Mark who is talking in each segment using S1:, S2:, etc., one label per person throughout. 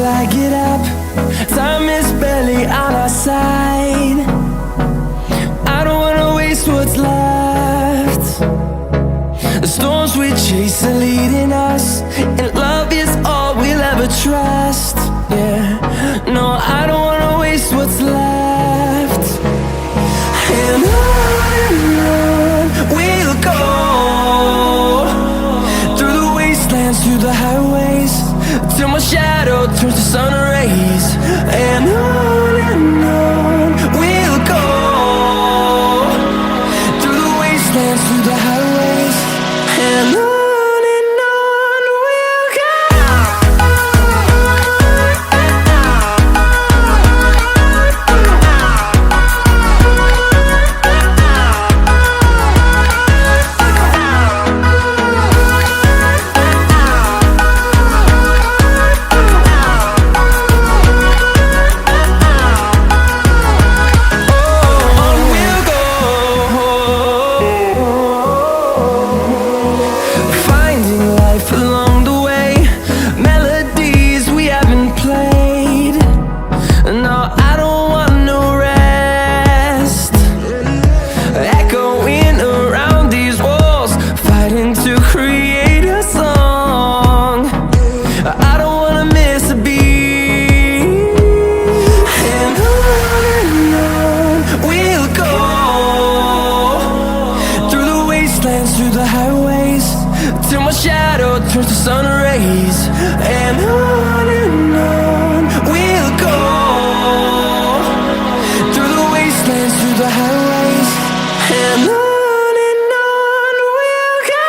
S1: till I get up. Time is barely on our side. I don't wanna waste what's left. The storms we chase are leading us, and love is all we'll ever trust. Yeah, no, I don't wanna waste what's left. And on we'll go, through the wastelands, through the highways, till my shadow turns to sun rays. And on we'll go, through the wastelands, through the highways, and on. Through the highways, till my shadow turns to sun rays. And on we'll go, through the wastelands, through the highways, and on we'll go.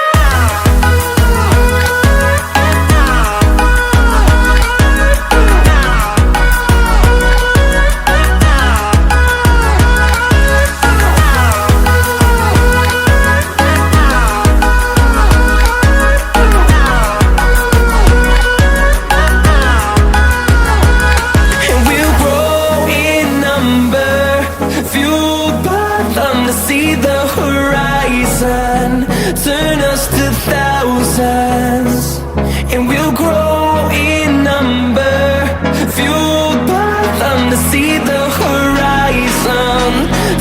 S1: See the horizon turn us to thousands, and we'll grow in number, fueled by them. To see the horizon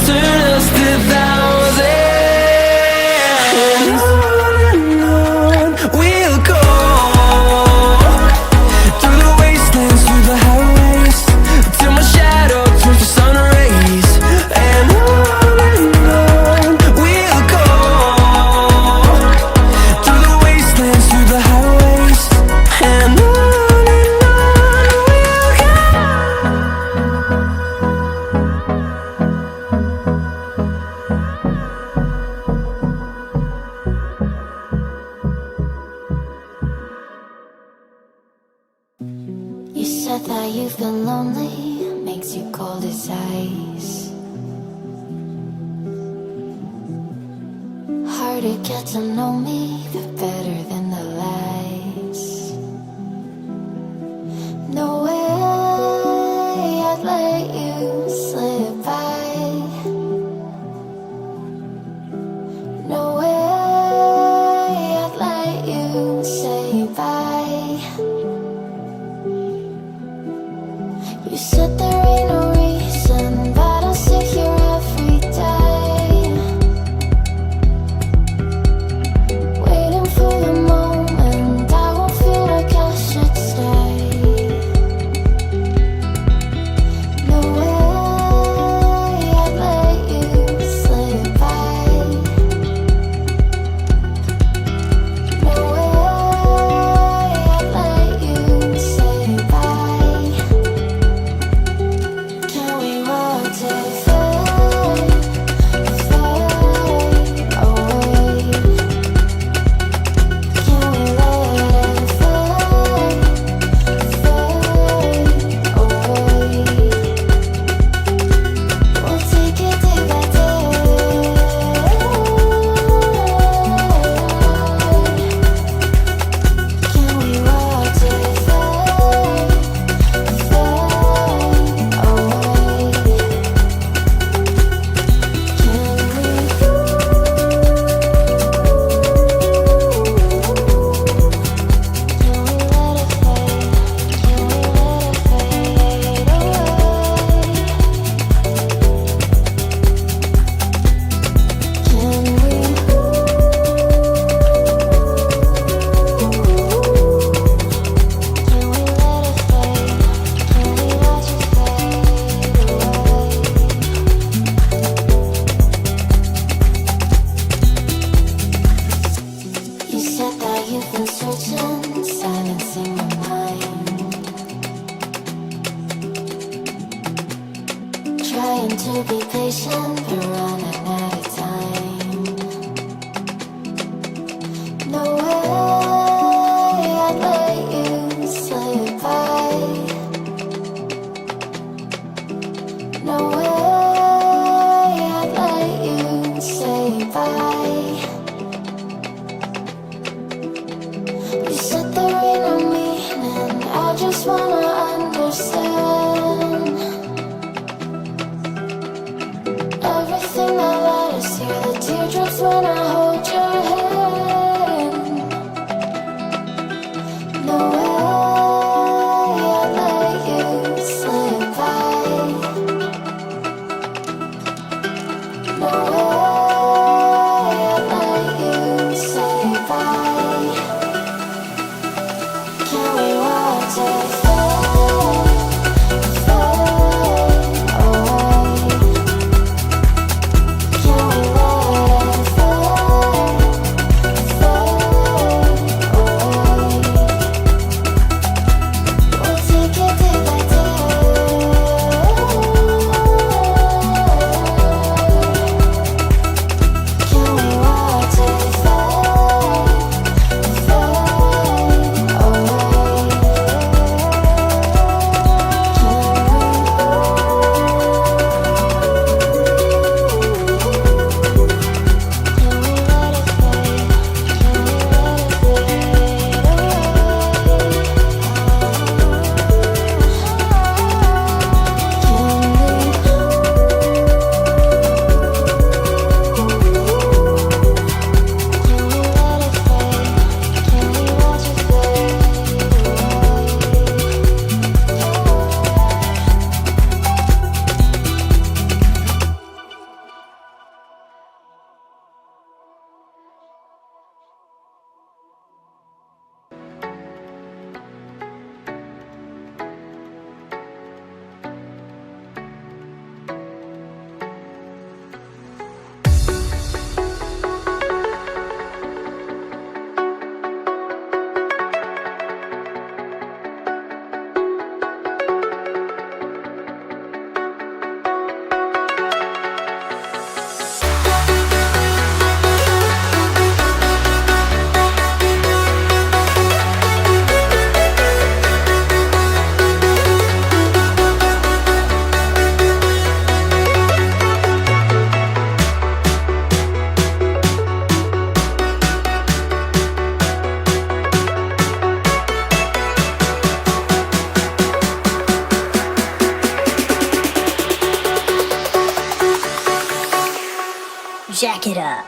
S1: turn us to thousands, and on we'll go, through the wastelands, through the highways, till my shadow turns to sun rays. And
S2: you said that you've been lonely, makes you cold as ice. Hard to get to know me, but better than the lies. No way I'd let you slip by. No way I'd let you say bye. You said there ain't no reason, but I'll sit here every day, waiting for the moment I won't feel like I should stay. No way trying to be patient, but running out of time. No way I'd let you say goodbye. No way I'd let you say goodbye. You said there ain't no meaning, I just wanna understand everything that led us here, the teardrops when I hold your hand. No way I'd let you say goodbye. No way I'd let you say goodbye. Can we watch it fade, fade away? Can we let it fade, fade away? We'll take it day by day. Can we watch it fade, fade away?
S3: Jack it up.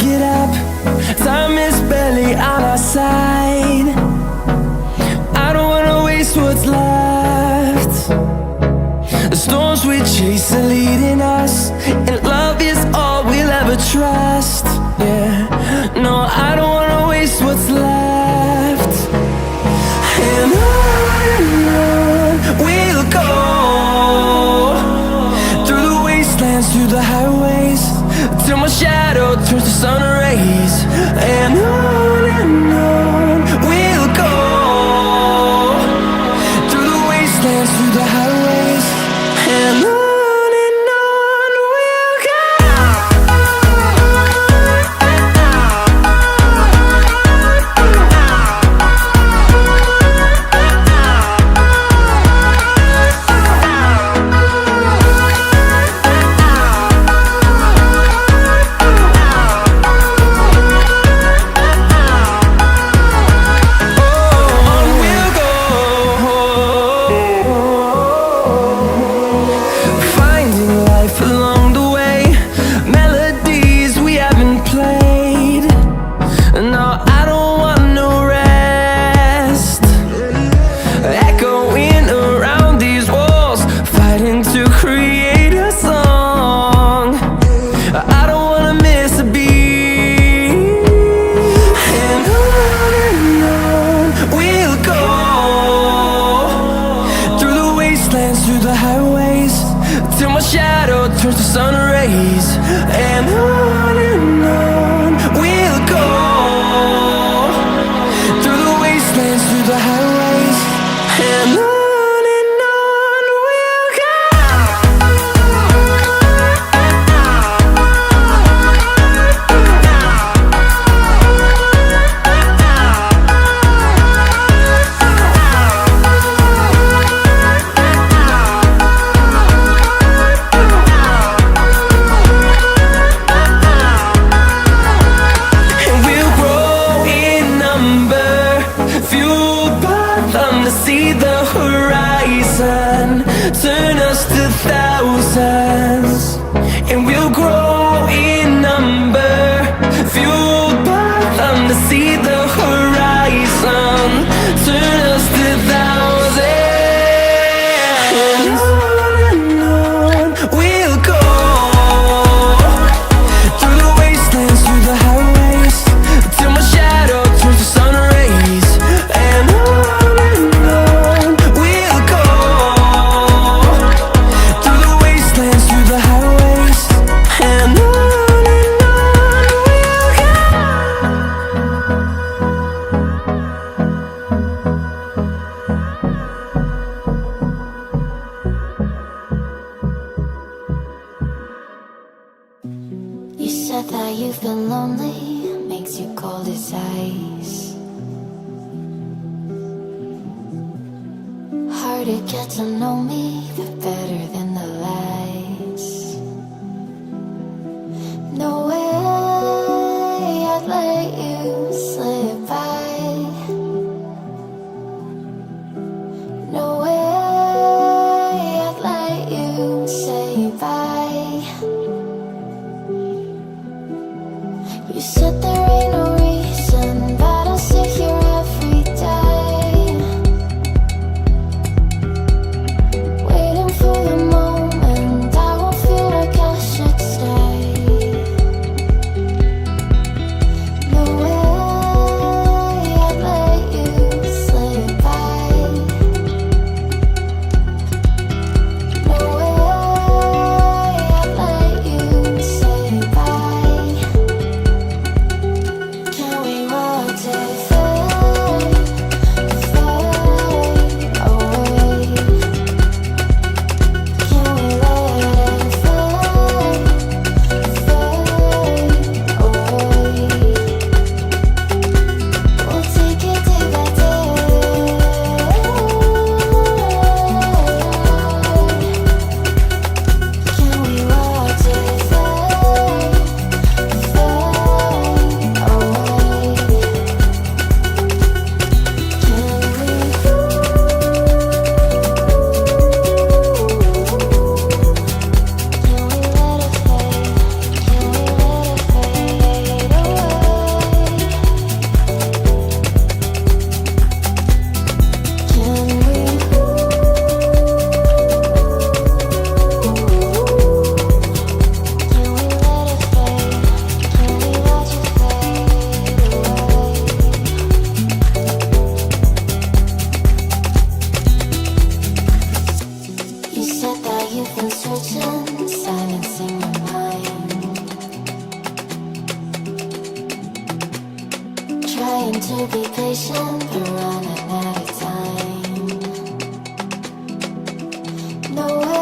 S1: get up. Time is barely on our side. I don't wanna waste what's left. The storms we chase are leading us, and love is all we'll ever trust. Yeah, no, I don't wanna waste what's left. And on we'll go, through the wastelands, through the highways, till my shadow turns to sun rays. And on we'll go, through the wastelands, through the highways, and on we'll go. Through the highways, till my shadow turns to sun rays. And on we'll go, through the wastelands, through the highways, and on we'll go. See the horizon, turn us to thousands, and we'll grow in number, fueled by them. To see the horizon, turn us to thousands, and on we'll go, through the wastelands, through the highways, till my shadow turns to sun rays. And on
S2: You said that you've been lonely, makes you cold as ice. Hard to get to know me, but better than the lights. No way I'd let you slip by. No way I'd let you say bye. You said there ain't no reason, but I'll sit here every day, waiting for the moment I won't feel like I should stay. No way to be patient, but run it.